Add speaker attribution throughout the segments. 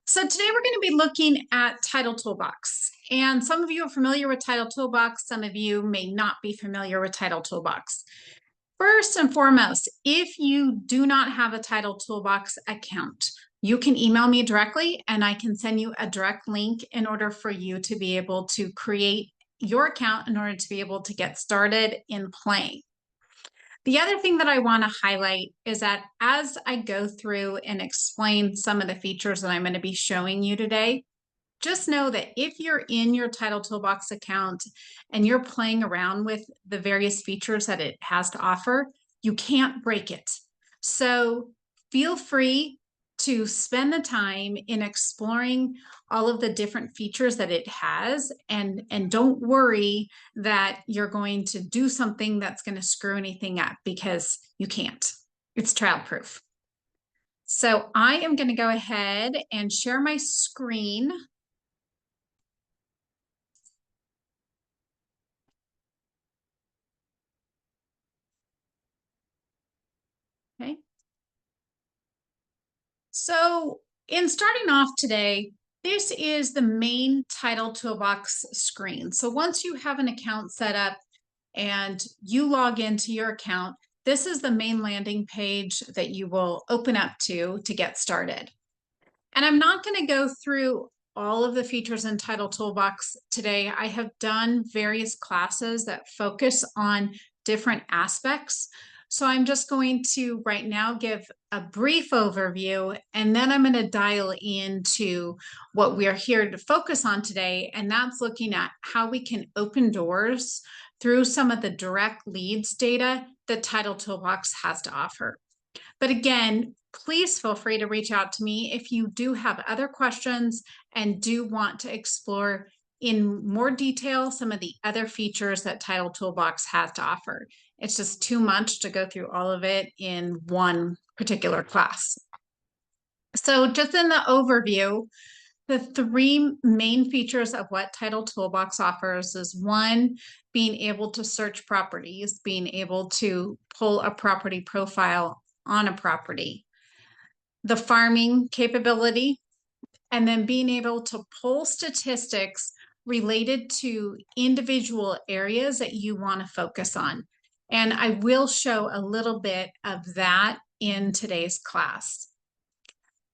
Speaker 1: So today we're going to be looking at Title ToolBox. And some of you are familiar with Title ToolBox. Some of you may not be familiar with Title ToolBox. First and foremost, if you do not have a Title ToolBox account, you can email me directly and I can send you a direct link in order for you to be able to create your account in order to be able to get started in playing. The other thing that I want to highlight is that as I go through and explain some of the features that I'm going to be showing you today, just know that if you're in your Title ToolBox account and you're playing around with the various features that it has to offer, you can't break it. So feel free to spend the time in exploring all of the different features that it has, and don't worry that you're going to do something that's going to screw anything up, because you can't. It's child proof. So I am going to go ahead and share my screen. Okay. So in starting off today, this is the main Title ToolBox screen. So once you have an account set up and you log into your account, this is the main landing page that you will open up to get started. And I'm not going to go through all of the features in Title ToolBox today. I have done various classes that focus on different aspects. So I'm just going to right now give a brief overview, and then I'm going to dial into what we are here to focus on today. And that's looking at how we can open doors through some of the direct leads data that Title ToolBox has to offer. But again, please feel free to reach out to me if you do have other questions and do want to explore in more detail some of the other features that Title ToolBox has to offer. It's just too much to go through all of it in one particular class. So just in the overview, the three main features of what Title ToolBox offers is, one, being able to search properties, being able to pull a property profile on a property, the farming capability, and then being able to pull statistics related to individual areas that you want to focus on. And I will show a little bit of that in today's class.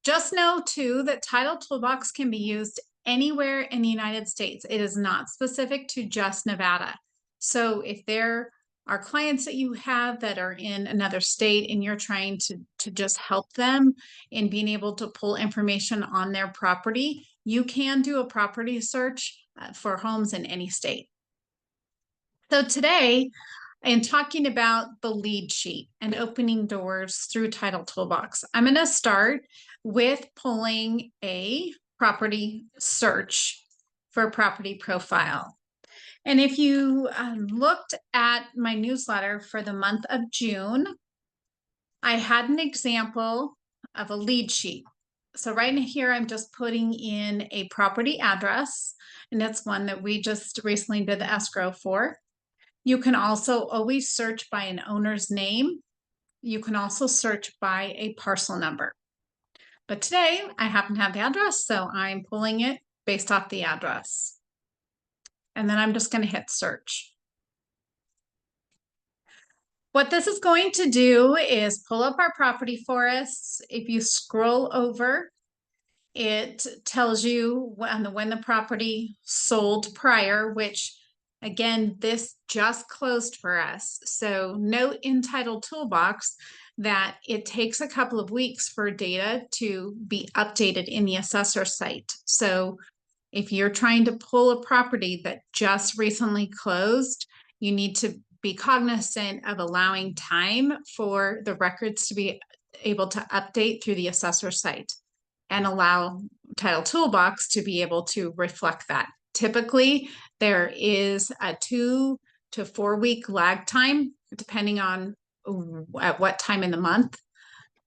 Speaker 1: Just know too that Title ToolBox can be used anywhere in the United States. It is not specific to just Nevada. So if there are clients that you have that are in another state and you're trying to just help them in being able to pull information on their property, you can do a property search for homes in any state. So today, in talking about the lead sheet and opening doors through Title ToolBox, I'm going to start with pulling a property search for a property profile. And if you looked at my newsletter for the month of June, I had an example of a lead sheet. So right here, I'm just putting in a property address, and that's one that we just recently did the escrow for. You can also always search by an owner's name. You can also search by a parcel number. But today I happen to have the address, so I'm pulling it based off the address. And then I'm just going to hit search. What this is going to do is pull up our property for us. If you scroll over, it tells you when the property sold prior, which again, this just closed for us. So note in Title ToolBox that it takes a couple of weeks for data to be updated in the assessor site. So if you're trying to pull a property that just recently closed, you need to be cognizant of allowing time for the records to be able to update through the assessor site and allow Title ToolBox to be able to reflect that. Typically, there is a 2 to 4 week lag time, depending on at what time in the month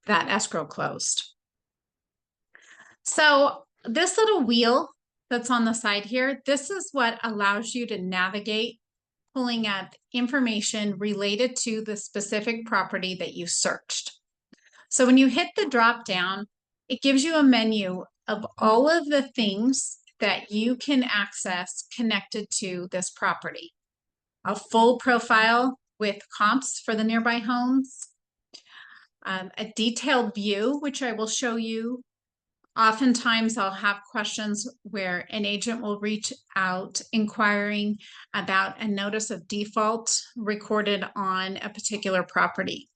Speaker 1: that escrow closed. So this little wheel that's on the side here, this is what allows you to navigate pulling up information related to the specific property that you searched. So when you hit the drop down, it gives you a menu of all of the things that you can access connected to this property. A full profile with comps for the nearby homes, a detailed view, which I will show you. Oftentimes I'll have questions where an agent will reach out inquiring about a notice of default recorded on a particular property.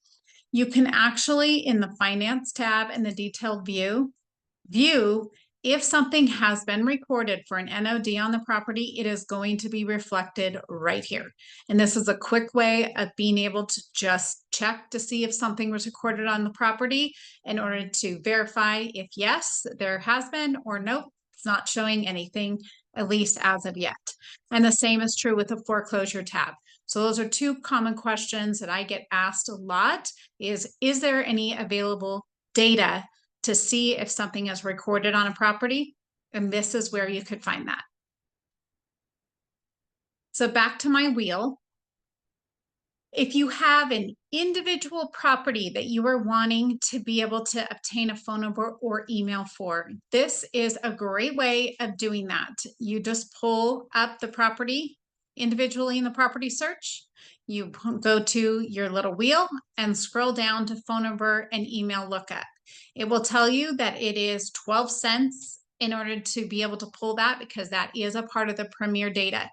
Speaker 1: You can actually, in the finance tab and the detailed view if something has been recorded for an NOD on the property, it is going to be reflected right here. And this is a quick way of being able to just check to see if something was recorded on the property in order to verify if yes, there has been, or nope, it's not showing anything, at least as of yet. And the same is true with the foreclosure tab. So those are two common questions that I get asked a lot is there any available data to see if something is recorded on a property? And this is where you could find that. So back to my wheel. If you have an individual property that you are wanting to be able to obtain a phone number or email for, this is a great way of doing that. You just pull up the property individually in the property search. You go to your little wheel and scroll down to phone number and email lookup. It will tell you that it is 12 cents in order to be able to pull that because that is a part of the Premier data.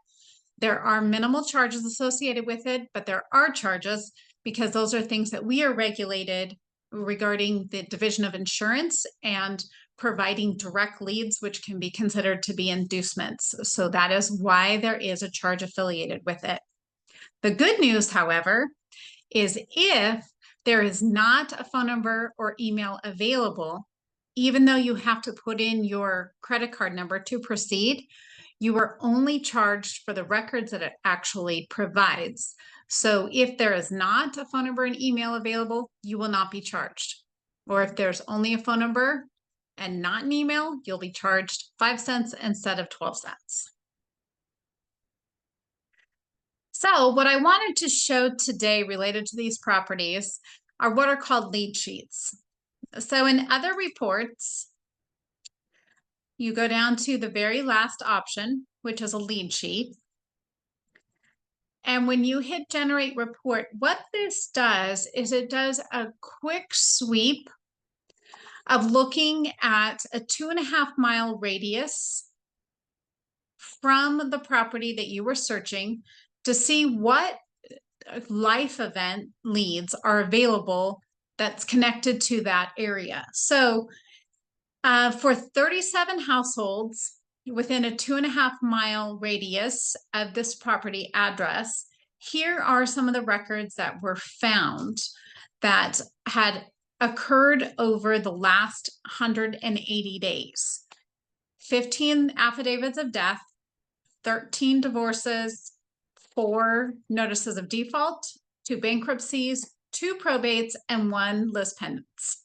Speaker 1: There are minimal charges associated with it, but there are charges because those are things that we are regulated regarding the division of insurance and providing direct leads, which can be considered to be inducements. So that is why there is a charge affiliated with it. The good news, however, is if there is not a phone number or email available, even though you have to put in your credit card number to proceed, you are only charged for the records that it actually provides. So if there is not a phone number and email available, you will not be charged. Or if there's only a phone number and not an email, you'll be charged 5 cents instead of 12 cents. So what I wanted to show today related to these properties are what are called lead sheets. So in other reports, you go down to the very last option, which is a lead sheet. And when you hit generate report, what this does is it does a quick sweep of looking at a 2.5 mile radius from the property that you were searching to see what life event leads are available that's connected to that area. So for 37 households within a 2.5 mile radius of this property address, here are some of the records that were found that had occurred over the last 180 days. 15 affidavits of death, 13 divorces, 4 notices of default, 2 bankruptcies, 2 probates, and 1 lis pendens.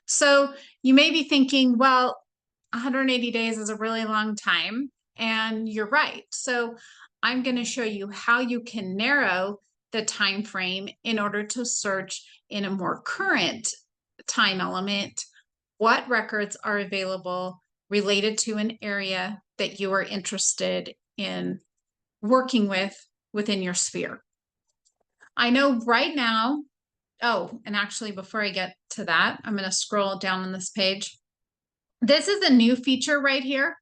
Speaker 1: So you may be thinking, well, 180 days is a really long time, and you're right. So I'm going to show you how you can narrow the time frame in order to search in a more current time element what records are available related to an area that you are interested in working with within your sphere. I know right now, oh, and actually before I get to that, I'm going to scroll down on this page. This is a new feature right here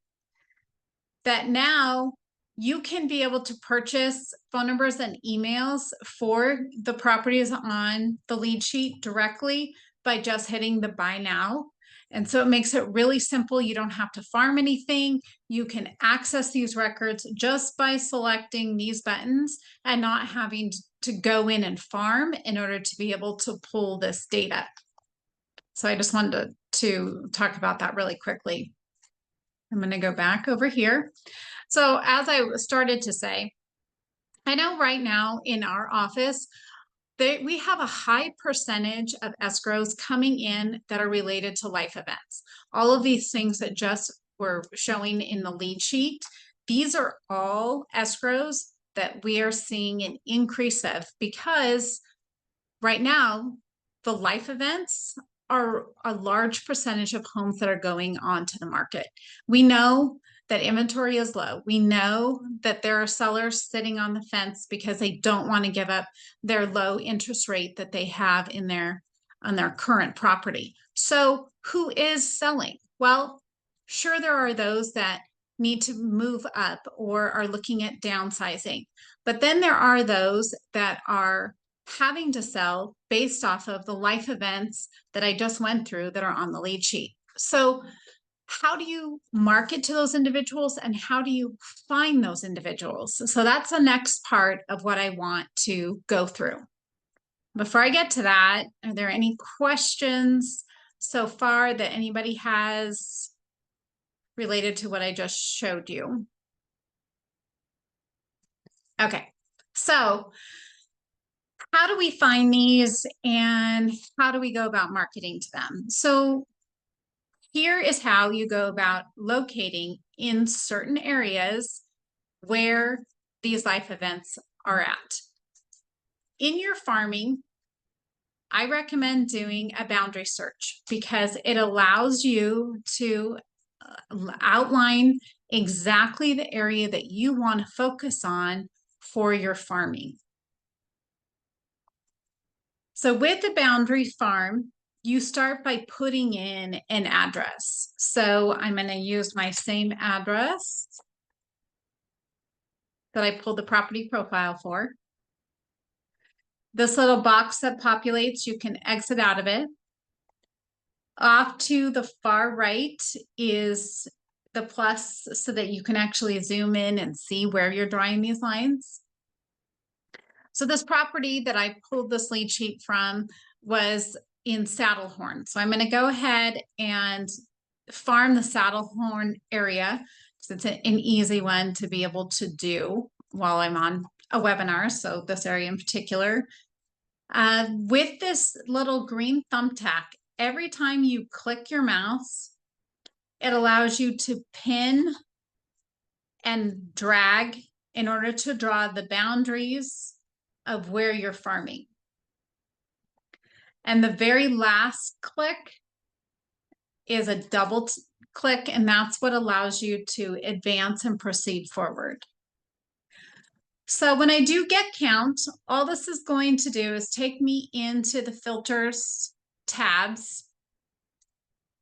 Speaker 1: that now you can be able to purchase phone numbers and emails for the properties on the lead sheet directly by just hitting the buy now. And so it makes it really simple. You don't have to farm anything. You can access these records just by selecting these buttons and not having to go in and farm in order to be able to pull this data. So I just wanted to talk about that really quickly. I'm going to go back over here. So as I started to say, I know right now in our office, we have a high percentage of escrows coming in that are related to life events. All of these things that just were showing in the lead sheet, these are all escrows that we are seeing an increase of because right now, the life events are a large percentage of homes that are going onto the market. We know that inventory is low. We know that there are sellers sitting on the fence because they don't want to give up their low interest rate that they have in their on their current property. So who is selling? Well, sure, there are those that need to move up or are looking at downsizing. But then there are those that are having to sell based off of the life events that I just went through that are on the lead sheet. So how do you market to those individuals and how do you find those individuals? So that's the next part of what I want to go through. Before I get to that, are there any questions so far that anybody has related to what I just showed you? Okay, so how do we find these and how do we go about marketing to them? So here is how you go about locating in certain areas where these life events are at. In your farming, I recommend doing a boundary search because it allows you to outline exactly the area that you want to focus on for your farming. So with the boundary farm, you start by putting in an address. So I'm going to use my same address that I pulled the property profile for. This little box that populates, you can exit out of it. Off to the far right is the plus so that you can actually zoom in and see where you're drawing these lines. So this property that I pulled this lead sheet from was in Saddlehorn. So I'm going to go ahead and farm the Saddlehorn area because it's an easy one to be able to do while I'm on a webinar. So this area in particular. With this little green thumbtack, every time you click your mouse, it allows you to pin and drag in order to draw the boundaries of where you're farming. And the very last click is a double click, and that's what allows you to advance and proceed forward. So when I do get count, all this is going to do is take me into the filters tabs,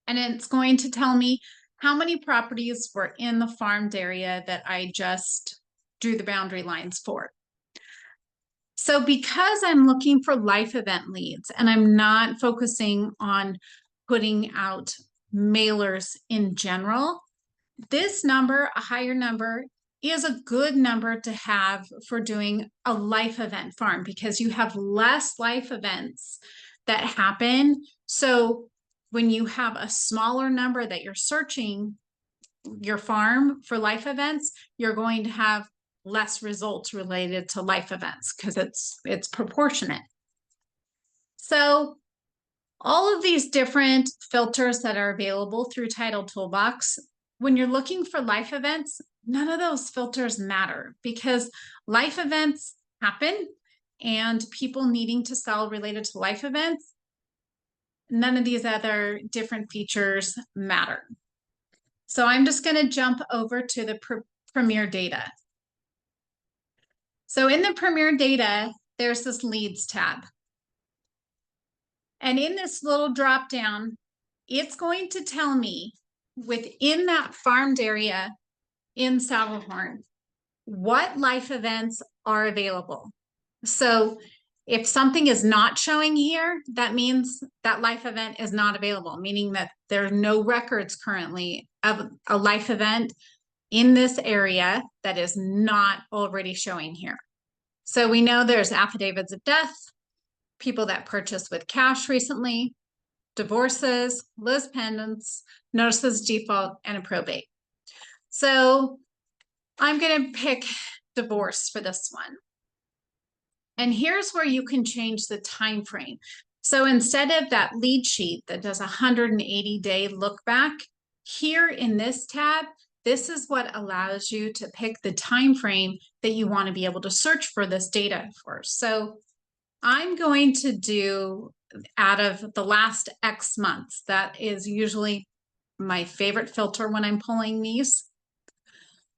Speaker 1: and it's going to tell me how many properties were in the farmed area that I just drew the boundary lines for. So because I'm looking for life event leads and I'm not focusing on putting out mailers in general, this number, a higher number, is a good number to have for doing a life event farm because you have less life events that happen. So when you have a smaller number that you're searching your farm for life events, you're going to have less results related to life events because it's proportionate. So all of these different filters that are available through Title Toolbox, when you're looking for life events, none of those filters matter because life events happen and people needing to sell related to life events, none of these other different features matter. So I'm just going to jump over to the Premier data. So in the Premier data, there's this leads tab. And in this little drop down, it's going to tell me within that farmed area in Saddlehorn, what life events are available. So if something is not showing here, that means that life event is not available, meaning that there are no records currently of a life event in this area that is not already showing here. So we know there's affidavits of death, people that purchased with cash recently, divorces, lis pendens, notices default, and a probate. So I'm going to pick divorce for this one. And here's where you can change the time frame. So instead of that lead sheet that does a 180-day look back, here in this tab, this is what allows you to pick the time frame that you want to be able to search for this data for. So I'm going to do out of the last X months. That is usually my favorite filter when I'm pulling these.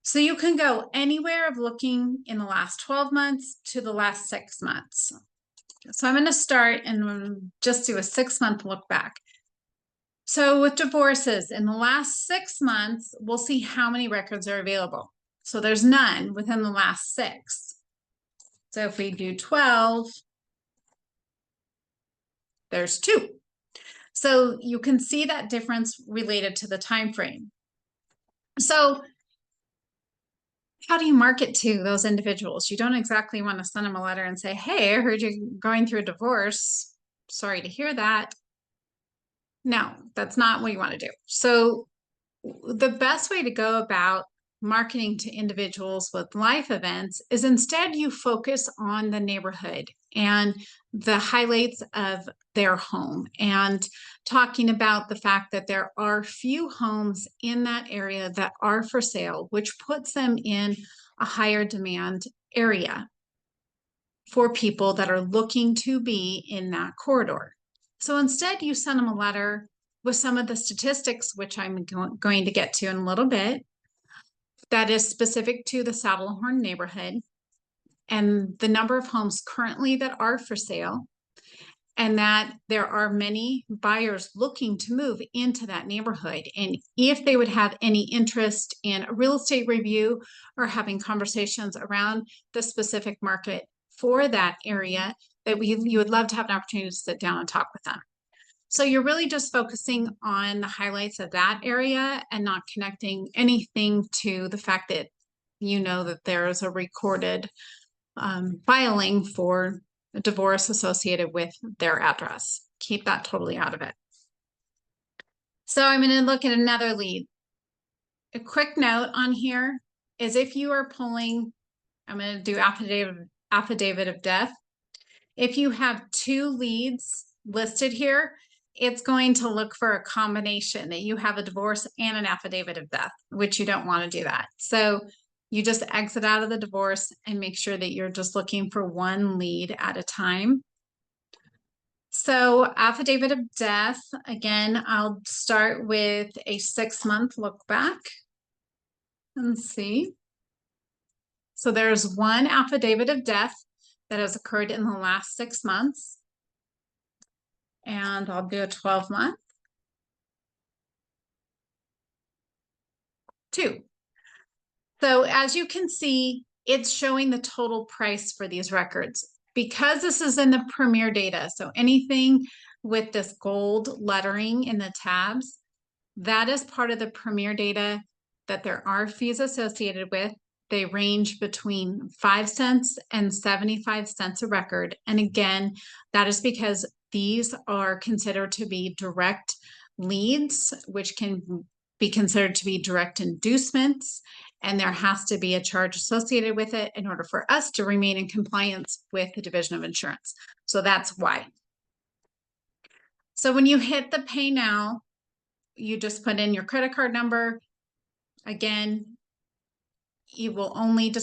Speaker 1: So you can go anywhere of looking in the last 12 months to the last 6 months. So I'm going to start and just do a 6-month look back. So with divorces in the last 6 months, we'll see how many records are available. So there's none within the last 6. So if we do 12, there's 2. So you can see that difference related to the time frame. So how do you market to those individuals? You don't exactly want to send them a letter and say, hey, I heard you're going through a divorce. Sorry to hear that. No, that's not what you want to do. So the best way to go about marketing to individuals with life events is instead you focus on the neighborhood and the highlights of their home and talking about the fact that there are few homes in that area that are for sale, which puts them in a higher demand area for people that are looking to be in that corridor. So instead you send them a letter with some of the statistics, which I'm going to get to in a little bit, that is specific to the Saddlehorn neighborhood and the number of homes currently that are for sale, and that there are many buyers looking to move into that neighborhood. And if they would have any interest in a real estate review or having conversations around the specific market for that area, that you would love to have an opportunity to sit down and talk with them. So you're really just focusing on the highlights of that area and not connecting anything to the fact that you know that there is a recorded filing for a divorce associated with their address. Keep that totally out of it. So I'm going to look at another lead. A quick note on here is if you are pulling, I'm going to do affidavit of death. If you have 2 leads listed here, it's going to look for a combination that you have a divorce and an affidavit of death, which you don't want to do that. So you just exit out of the divorce and make sure that you're just looking for 1 lead at a time. So affidavit of death, again, I'll start with a 6-month look back and see. So there's 1 affidavit of death that has occurred in the last 6 months. And I'll do a 12-month. 2. So as you can see, it's showing the total price for these records. Because this is in the Premier data, so anything with this gold lettering in the tabs, that is part of the Premier data that there are fees associated with. They range between 5 cents and 75 cents a record. And again, that is because these are considered to be direct leads, which can be considered to be direct inducements. And there has to be a charge associated with it in order for us to remain in compliance with the Division of Insurance. So that's why. So when you hit the pay now, you just put in your credit card number. Again, you will only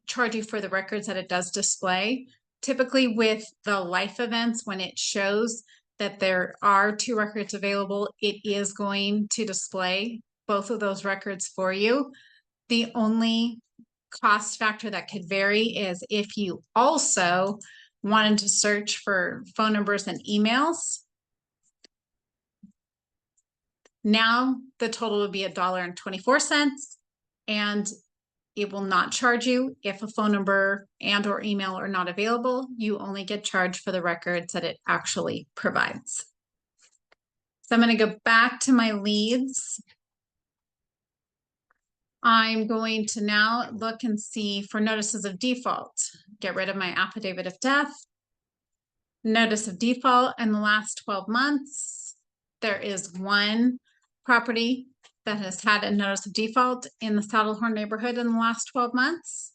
Speaker 1: charge you for the records that it does display. Typically with the life events, when it shows that there are 2 records available, it is going to display both of those records for you. The only cost factor that could vary is if you also wanted to search for phone numbers and emails. Now the total would be $1.24, and it will not charge you if a phone number and or email are not available. You only get charged for the records that it actually provides. So I'm going to go back to my leads. I'm going to now look and see for notices of default. Get rid of my affidavit of death. Notice of default in the last 12 months. There is 1 property that has had a notice of default in the Saddlehorn neighborhood in the last 12 months.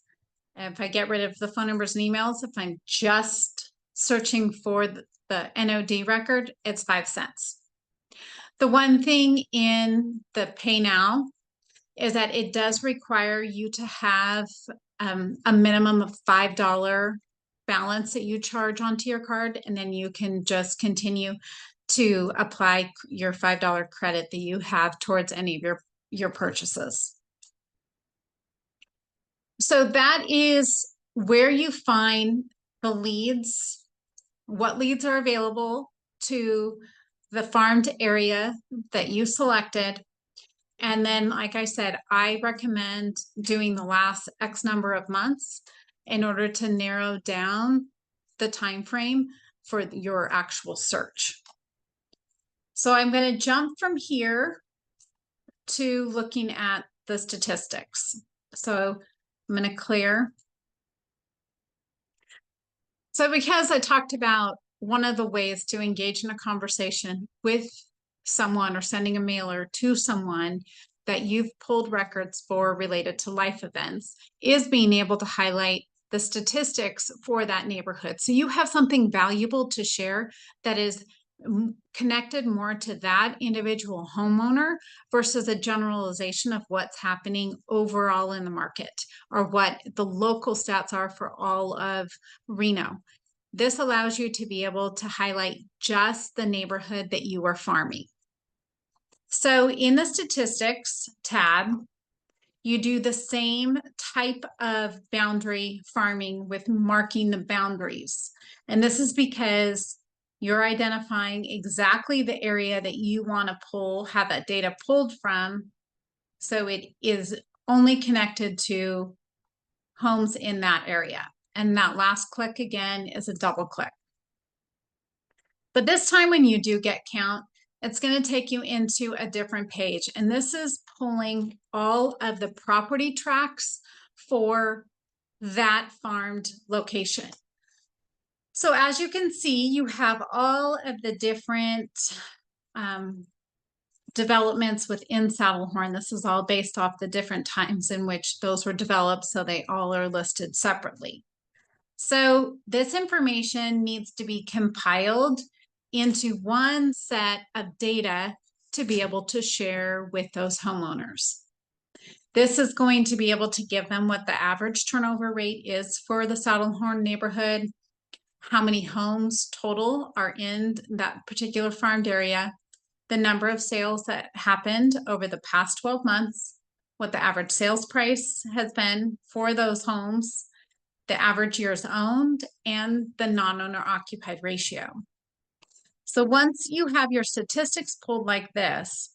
Speaker 1: And if I get rid of the phone numbers and emails, if I'm just searching for the NOD record, it's 5 cents. The one thing in the pay now is that it does require you to have a minimum of $5 balance that you charge onto your card, and then you can just continue to apply your $5 credit that you have towards any of your purchases. So that is where you find the leads, what leads are available to the farmed area that you selected. And then, like I said, I recommend doing the last X number of months in order to narrow down the time frame for your actual search. So I'm going to jump from here to looking at the statistics. So I'm going to clear. So because I talked about one of the ways to engage in a conversation with someone or sending a mailer to someone that you've pulled records for related to life events is being able to highlight the statistics for that neighborhood. So you have something valuable to share that is connected more to that individual homeowner versus a generalization of what's happening overall in the market or what the local stats are for all of Reno. This allows you to be able to highlight just the neighborhood that you are farming. So in the statistics tab, you do the same type of boundary farming with marking the boundaries. And this is because you're identifying exactly the area that you want to have that data pulled from. So it is only connected to homes in that area. And that last click again is a double click. But this time when you do get count, it's going to take you into a different page. And this is pulling all of the property tracks for that farmed location. So as you can see, you have all of the different developments within Saddlehorn. This is all based off the different times in which those were developed, so they all are listed separately. So this information needs to be compiled into one set of data to be able to share with those homeowners. This is going to be able to give them what the average turnover rate is for the Saddlehorn neighborhood, how many homes total are in that particular farmed area, the number of sales that happened over the past 12 months, what the average sales price has been for those homes, the average years owned, and the non-owner occupied ratio. So once you have your statistics pulled like this,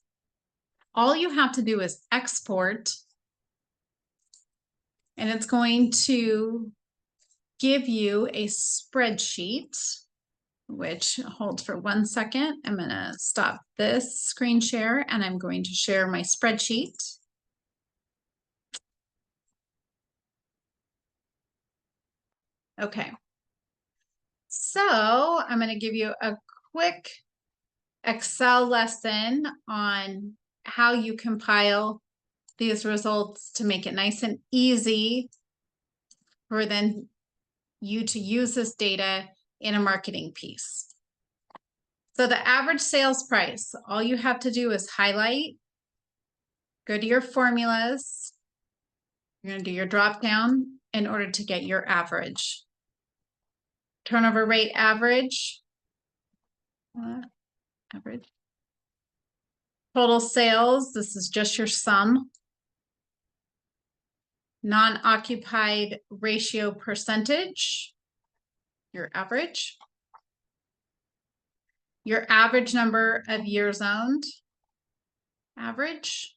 Speaker 1: all you have to do is export, and it's going to give you a spreadsheet, which hold for 1 second. I'm going to stop this screen share and I'm going to share my spreadsheet. Okay. So I'm going to give you a quick Excel lesson on how you compile these results to make it nice and easy for then you to use this data in a marketing piece. So the average sales price, all you have to do is highlight, go to your formulas. You're going to do your drop down in order to get your average. Turnover rate average. Average. Total sales, this is just your sum. Non-occupied ratio percentage, your average. Your average number of years owned, average.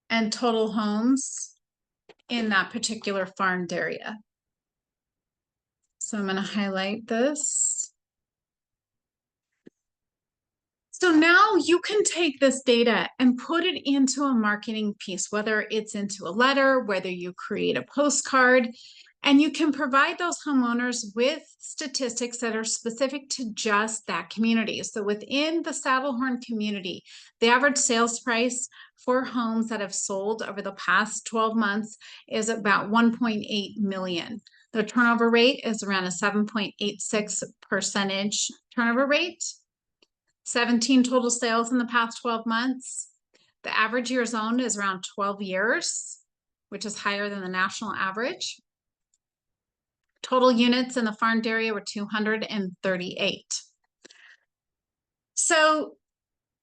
Speaker 1: And total homes in that particular farmed area. So I'm going to highlight this. So now you can take this data and put it into a marketing piece, whether it's into a letter, whether you create a postcard, and you can provide those homeowners with statistics that are specific to just that community. So within the Saddlehorn community, the average sales price for homes that have sold over the past 12 months is about 1.8 million. The turnover rate is around a 7.86% turnover rate. 17 total sales in the past 12 months. The average years owned is around 12 years, which is higher than the national average. Total units in the farmed area were 238. So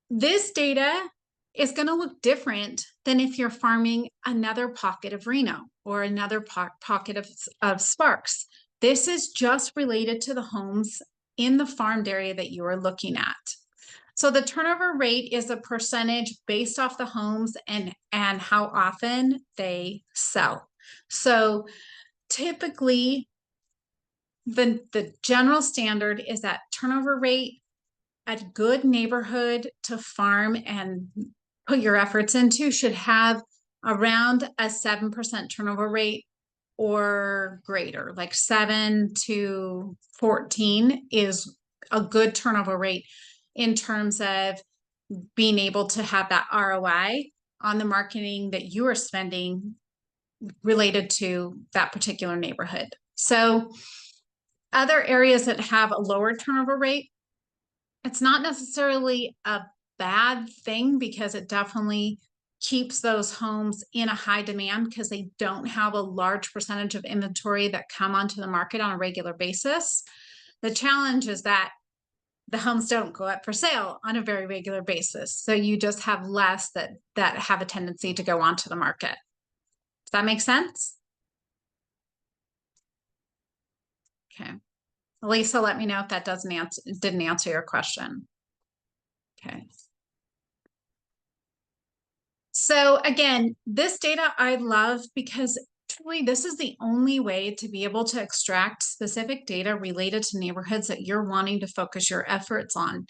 Speaker 1: this data is going to look different than if you're farming another pocket of Reno or another pocket of Sparks. This is just related to the homes in the farmed area that you are looking at. So the turnover rate is a percentage based off the homes and how often they sell. So typically, the general standard is that turnover rate, a good neighborhood to farm and put your efforts into, should have around a 7% turnover rate or greater. Like 7 to 14 is a good turnover rate in terms of being able to have that ROI on the marketing that you are spending related to that particular neighborhood. So other areas that have a lower turnover rate, it's not necessarily a bad thing because it definitely keeps those homes in a high demand because they don't have a large percentage of inventory that come onto the market on a regular basis. The challenge is that the homes don't go up for sale on a very regular basis. So you just have less that have a tendency to go onto the market. Does that make sense? Okay. Lisa, let me know if that didn't answer your question. Okay. So again, this data I love because truly this is the only way to be able to extract specific data related to neighborhoods that you're wanting to focus your efforts on.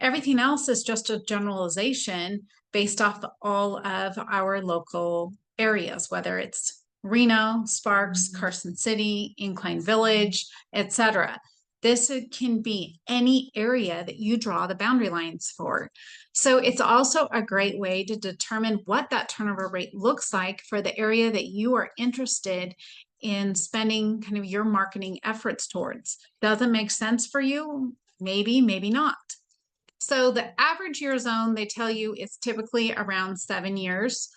Speaker 1: Everything else is just a generalization based off all of our local areas, whether it's Reno, Sparks, Carson City, Incline Village, etc. This can be any area that you draw the boundary lines for. So it's also a great way to determine what that turnover rate looks like for the area that you are interested in spending kind of your marketing efforts towards. Does it make sense for you? Maybe, maybe not. So the average year zone, they tell you, is typically around 7 years.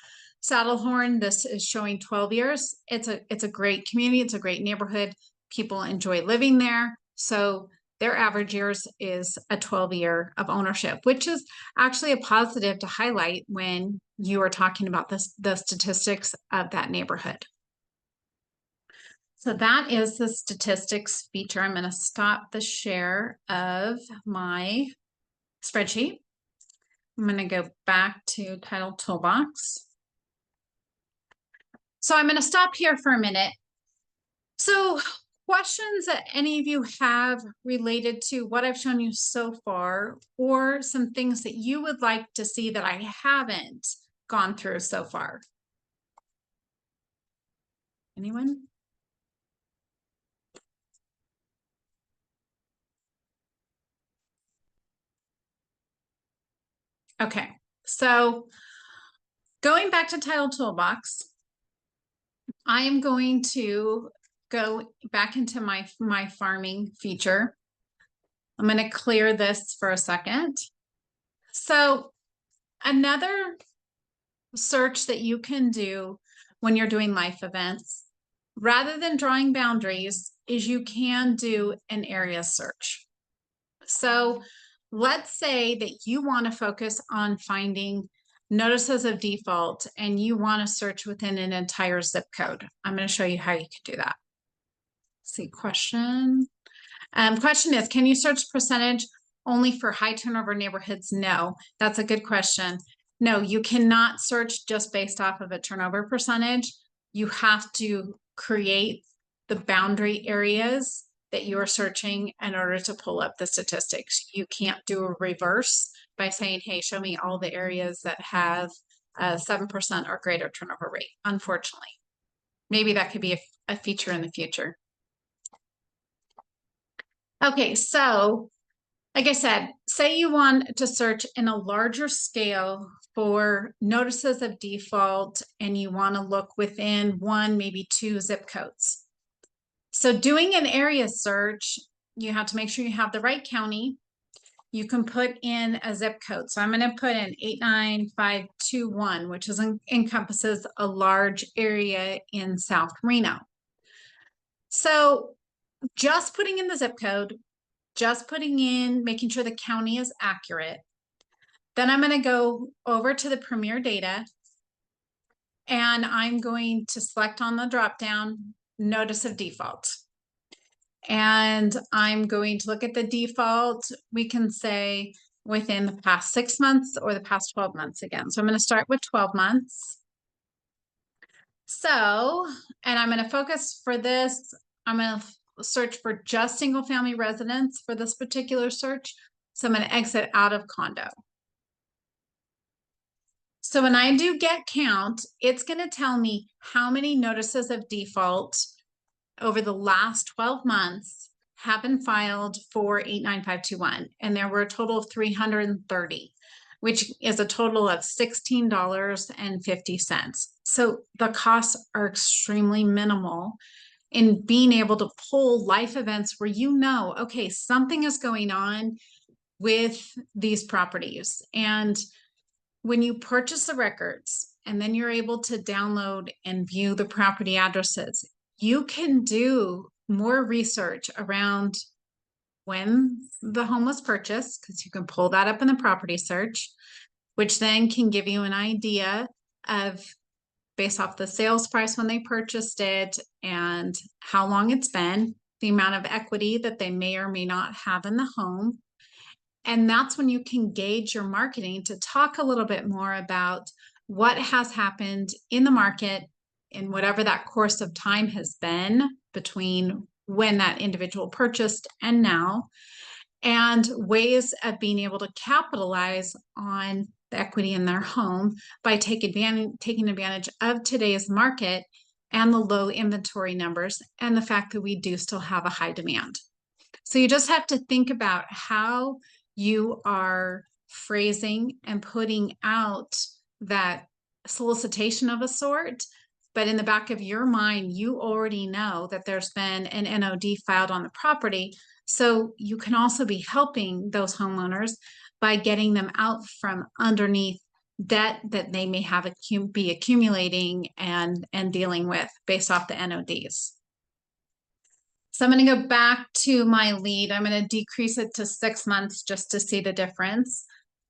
Speaker 1: Saddlehorn, this is showing 12 years. It's a great community. It's a great neighborhood. People enjoy living there. So their average years is a 12-year of ownership, which is actually a positive to highlight when you are talking about the statistics of that neighborhood. So that is the statistics feature. I'm going to stop the share of my spreadsheet. I'm going to go back to Title Toolbox. So I'm going to stop here for a minute. So questions that any of you have related to what I've shown you so far, or some things that you would like to see that I haven't gone through so far? Anyone? Okay, so going back to Title Toolbox, I am going to go back into my farming feature. I'm going to clear this for a second. So another search that you can do when you're doing life events, rather than drawing boundaries, is you can do an area search. So let's say that you want to focus on finding notices of default and you want to search within an entire zip code. I'm going to show you how you can do that. Let's see, question. Question is, can you search percentage only for high turnover neighborhoods? No, that's a good question. No, you cannot search just based off of a turnover percentage. You have to create the boundary areas that you are searching in order to pull up the statistics. You can't do a reverse by saying, hey, show me all the areas that have a 7% or greater turnover rate, unfortunately. Maybe that could be a feature in the future. Okay, so like I said, say you want to search in a larger scale for notices of default and you want to look within 1, maybe 2 zip codes. So doing an area search, you have to make sure you have the right county. You can put in a zip code. So I'm going to put in 89521, which encompasses a large area in South Reno. So just putting in the zip code, just putting in, making sure the county is accurate. Then I'm going to go over to the Premier Data, and I'm going to select on the drop down Notice of Default. And I'm going to look at the default. We can say within the past 6 months or the past 12 months again. So I'm going to start with 12 months. So, and I'm going to focus for this. I'm going to search for just single family residence for this particular search. So I'm going to exit out of condo. So when I do get count, it's going to tell me how many notices of default over the last 12 months have been filed for 89521. And there were a total of 330, which is a total of $16.50. So the costs are extremely minimal in being able to pull life events where you know, okay, something is going on with these properties. And when you purchase the records and then you're able to download and view the property addresses, you can do more research around when the home was purchased, because you can pull that up in the property search, which then can give you an idea of, based off the sales price when they purchased it and how long it's been, the amount of equity that they may or may not have in the home. And that's when you can gauge your marketing to talk a little bit more about what has happened in the market in whatever that course of time has been between when that individual purchased and now, and ways of being able to capitalize on the equity in their home by taking advantage of today's market and the low inventory numbers and the fact that we do still have a high demand. So you just have to think about how you are phrasing and putting out that solicitation of a sort. But in the back of your mind, you already know that there's been an NOD filed on the property. So you can also be helping those homeowners by getting them out from underneath debt that they may have be accumulating and dealing with based off the NODs. So I'm going to go back to my lead. I'm going to decrease it to 6 months just to see the difference.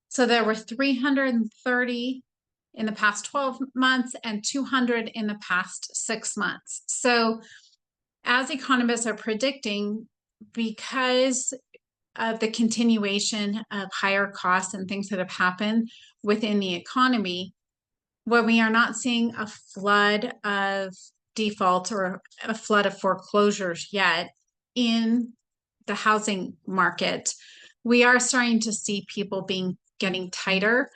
Speaker 1: So there were 330 in the past 12 months and 200 in the past 6 months. So as economists are predicting, because of the continuation of higher costs and things that have happened within the economy, where we are not seeing a flood of defaults or a flood of foreclosures yet in the housing market, we are starting to see people getting tighter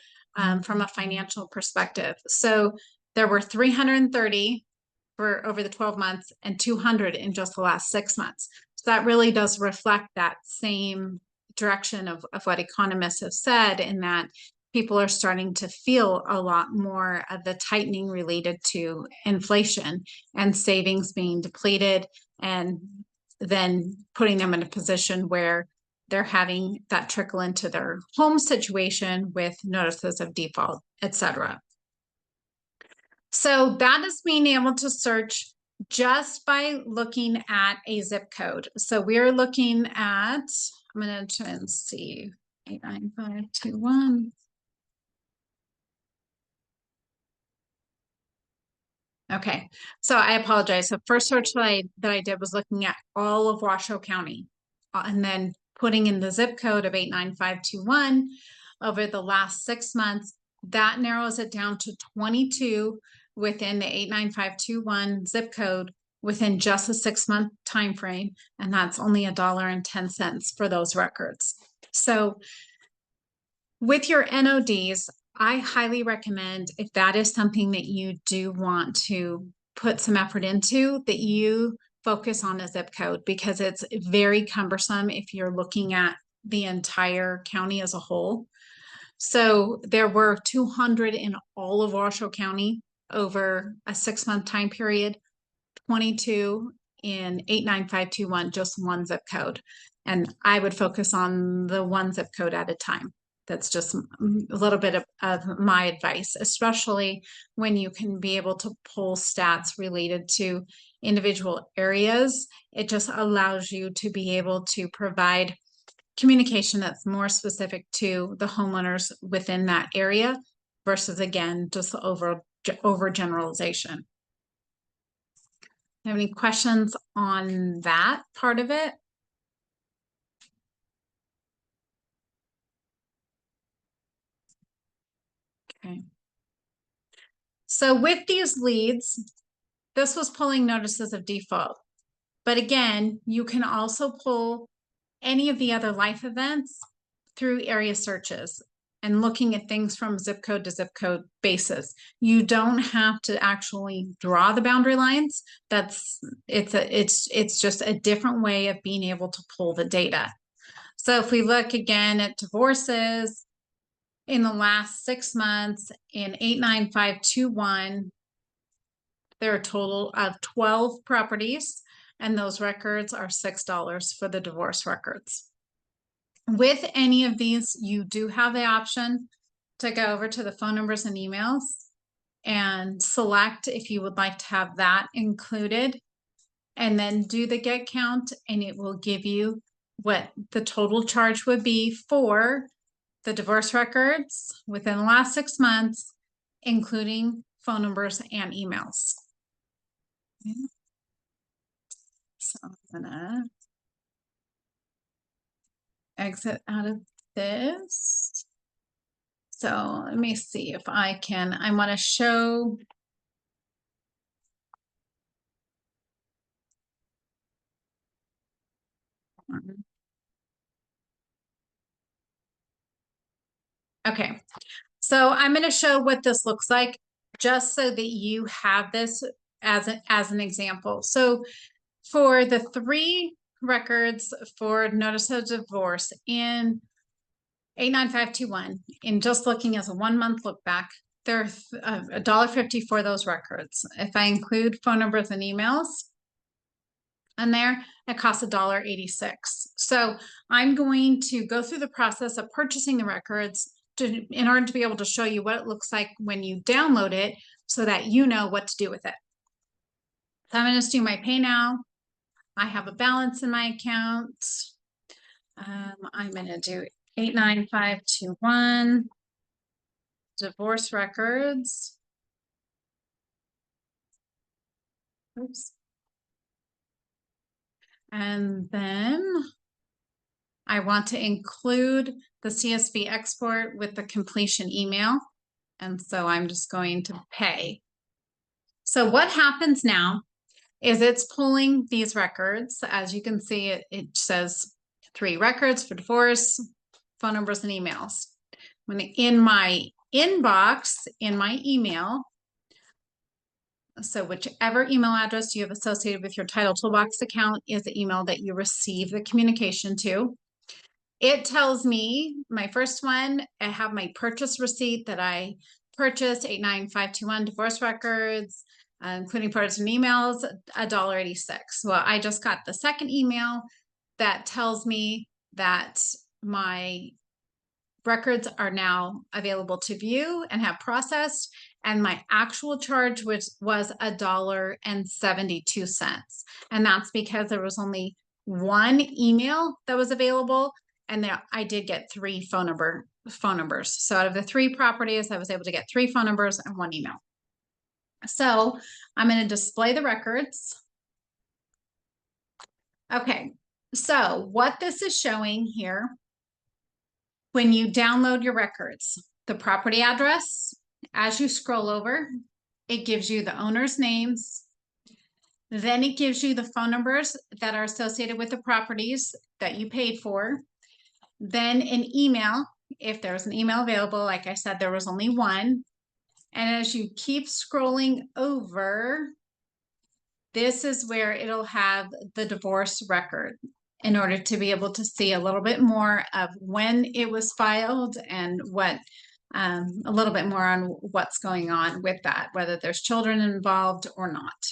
Speaker 1: from a financial perspective. So there were 330 for over the 12 months and 200 in just the last 6 months. So that really does reflect that same direction of what economists have said, in that people are starting to feel a lot more of the tightening related to inflation and savings being depleted, and then putting them in a position where they're having that trickle into their home situation with notices of default, etc. So that is being able to search just by looking at a zip code. So we're looking at, I'm going to try and see, 89521. Okay, so I apologize. So first search that I did was looking at all of Washoe County, and then putting in the zip code of 89521 over the last 6 months. That narrows it down to 22 within the 89521 zip code within just a 6-month time frame, and that's only $1.10 for those records. So with your NODs, I highly recommend, if that is something that you do want to put some effort into, that you focus on a zip code, because it's very cumbersome if you're looking at the entire county as a whole. So there were 200 in all of Washoe County over a 6-month time period, 22 in 89521, just one zip code. And I would focus on the one zip code at a time. That's just a little bit of my advice, especially when you can be able to pull stats related to individual areas. It just allows you to be able to provide communication that's more specific to the homeowners within that area versus, again, just over generalization. Have any questions on that part of it? Okay. So with these leads, this was pulling notices of default. But again, you can also pull any of the other life events through area searches and looking at things from zip code to zip code basis. You don't have to actually draw the boundary lines. It's just a different way of being able to pull the data. So if we look again at divorces in the last 6 months in 89521, there are a total of 12 properties, and those records are $6 for the divorce records. With any of these, you do have the option to go over to the phone numbers and emails and select if you would like to have that included, and then do the get count, and it will give you what the total charge would be for the divorce records within the last 6 months, including phone numbers and emails. So I'm gonna exit out of this. So let me see if I want to show. Okay, so I'm going to show what this looks like just so that you have this as an example. So for the 3 records for notice of divorce in 89521, in just looking as a 1-month look back, there's $1.50 for those records. If I include phone numbers and emails in there, it costs $1.86. So I'm going to go through the process of purchasing the records in order to be able to show you what it looks like when you download it so that you know what to do with it. So I'm going to just do my pay now. I have a balance in my account. I'm going to do 89521 divorce records. Oops. And then I want to include the CSV export with the completion email. And so I'm just going to pay. So what happens now is it's pulling these records. As you can see, it says 3 records for divorce, phone numbers, and emails. When in my inbox, in my email, so whichever email address you have associated with your Title Toolbox account is the email that you receive the communication to. It tells me, my first one, I have my purchase receipt that I purchased, 89521 divorce records, including photos and emails, $1.86. Well, I just got the second email that tells me that my records are now available to view and have processed, and my actual charge was $1.72. And that's because there was only 1 email that was available, and there I did get 3 phone numbers. So out of the 3 properties, I was able to get 3 phone numbers and 1 email. So I'm going to display the records. Okay, so what this is showing here, when you download your records, the property address, as you scroll over, it gives you the owner's names. Then it gives you the phone numbers that are associated with the properties that you paid for. Then an email, if there's an email available. Like I said, there was only 1. And as you keep scrolling over, this is where it'll have the divorce record in order to be able to see a little bit more of when it was filed and what a little bit more on what's going on with that, whether there's children involved or not.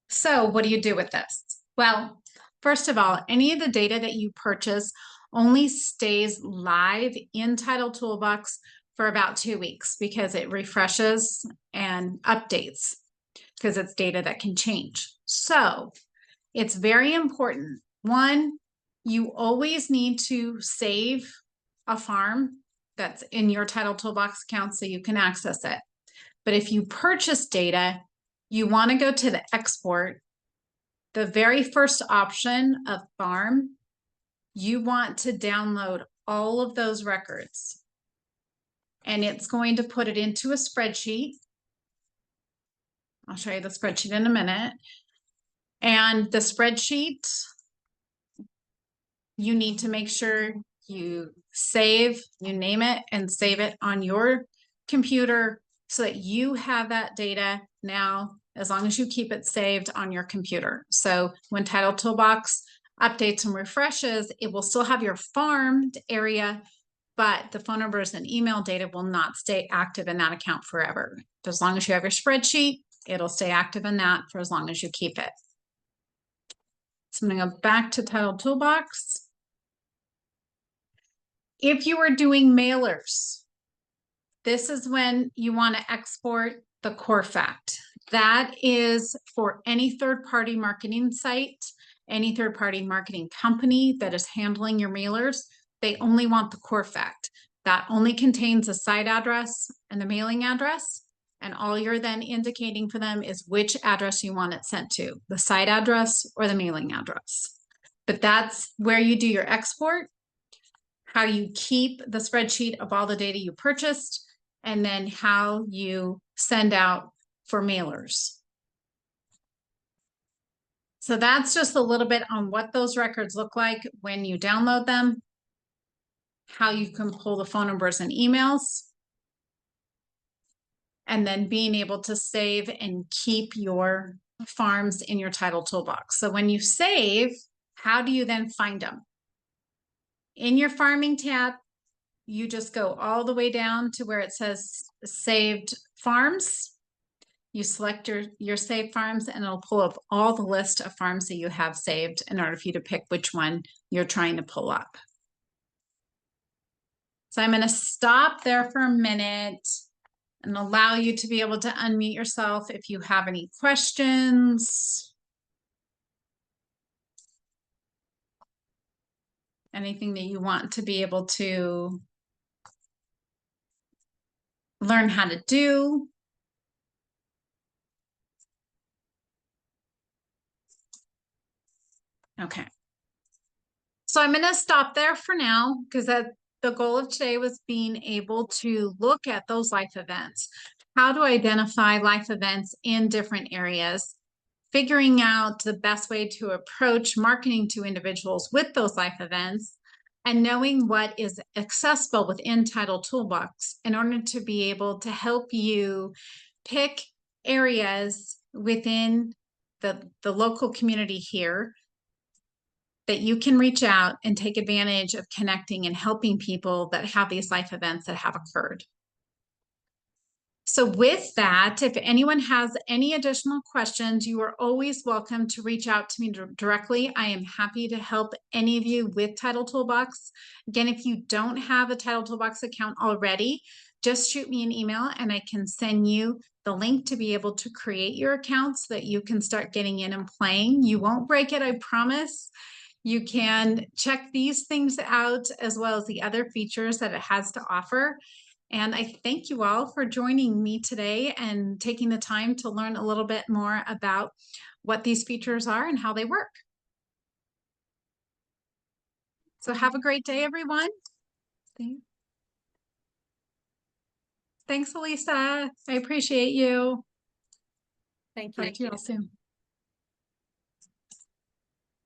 Speaker 1: So what do you do with this? Well, first of all, any of the data that you purchase only stays live in Title Toolbox for about 2 weeks because it refreshes and updates. because it's data that can change. So it's very important. One, you always need to save a farm that's in your Title Toolbox account so you can access it. But if you purchase data, you want to go to the export. The very first option of farm, you want to download all of those records. And it's going to put it into a spreadsheet. I'll show you the spreadsheet in a minute. And the spreadsheet, you need to make sure you save, you name it, and save it on your computer so that you have that data now, as long as you keep it saved on your computer. So when Title Toolbox updates and refreshes, it will still have your farmed area, but the phone numbers and email data will not stay active in that account forever. As long as you have your spreadsheet, it'll stay active in that for as long as you keep it. So I'm going to go back to Title Toolbox. If you are doing mailers, this is when you want to export the core fact. That is for any third-party marketing site, any third-party marketing company that is handling your mailers. They only want the core fact. That only contains the site address and the mailing address. And all you're then indicating for them is which address you want it sent to, the site address or the mailing address. But that's where you do your export, how you keep the spreadsheet of all the data you purchased, and then how you send out for mailers. So that's just a little bit on what those records look like when you download them, how you can pull the phone numbers and emails, and then being able to save and keep your farms in your Title Toolbox. So when you save, how do you then find them? In your farming tab, you just go all the way down to where it says saved farms. You select your saved farms and it'll pull up all the list of farms that you have saved in order for you to pick which one you're trying to pull up. So I'm going to stop there for a minute and allow you to be able to unmute yourself if you have any questions. Anything that you want to be able to learn how to do. Okay. So I'm going to stop there for now because the goal of today was being able to look at those life events. How to identify life events in different areas, figuring out the best way to approach marketing to individuals with those life events, and knowing what is accessible within Title Toolbox in order to be able to help you pick areas within the local community here that you can reach out and take advantage of connecting and helping people that have these life events that have occurred. So with that, if anyone has any additional questions, you are always welcome to reach out to me directly. I am happy to help any of you with Title Toolbox. Again, if you don't have a Title Toolbox account already, just shoot me an email and I can send you the link to be able to create your account so that you can start getting in and playing. You won't break it, I promise. You can check these things out as well as the other features that it has to offer. And I thank you all for joining me today and taking the time to learn a little bit more about what these features are and how they work. So have a great day, everyone. Thanks, Elisa. I appreciate you.
Speaker 2: Thank you.
Speaker 1: Talk to you all soon.